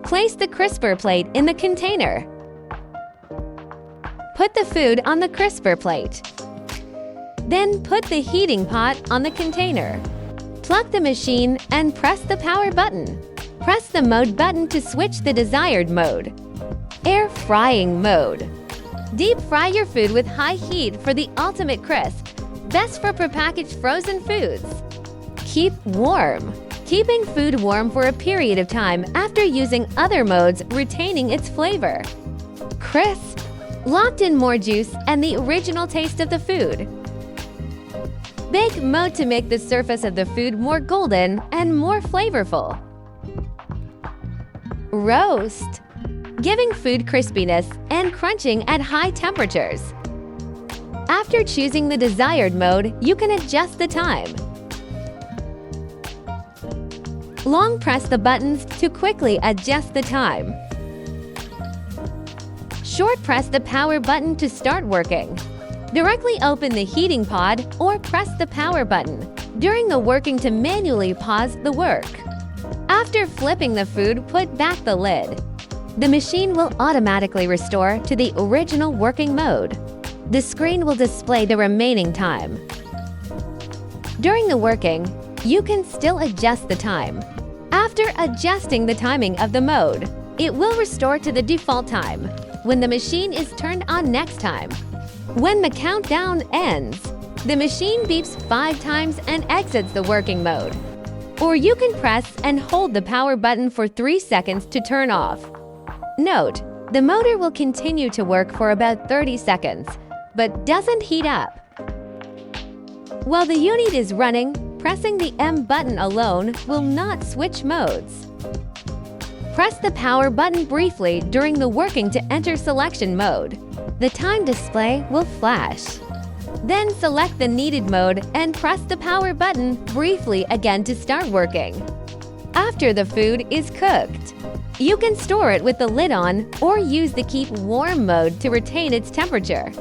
Place the crisper plate in the container. Put the food on the crisper plate. Then put the heating pot on the container. Plug the machine and press the power button. Press the mode button to switch the desired mode. Air frying mode. Deep fry your food with high heat for the ultimate crisp. Best for prepackaged frozen foods. Keep warm. Keeping food warm for a period of time after using other modes, retaining its flavor. Crisp. Locked in more juice and the original taste of the food. Bake mode to make the surface of the food more golden and more flavorful. Roast. Giving food crispiness and crunching at high temperatures. After choosing the desired mode, you can adjust the time. Long press the buttons to quickly adjust the time. Short press the power button to start working. Directly open the heating pod or press the power button during the working to manually pause the work. After flipping the food, put back the lid. The machine will automatically restore to the original working mode. The screen will display the remaining time. During the working, you can still adjust the time. After adjusting the timing of the mode, it will restore to the default time when the machine is turned on next time. When the countdown ends, the machine beeps 5 times and exits the working mode. Or you can press and hold the power button for 3 seconds to turn off. Note, the motor will continue to work for about 30 seconds, but doesn't heat up. While the unit is running, pressing the M button alone will not switch modes. Press the power button briefly during the working to enter selection mode. The time display will flash. Then select the needed mode and press the power button briefly again to start working. After the food is cooked, you can store it with the lid on or use the keep warm mode to retain its temperature.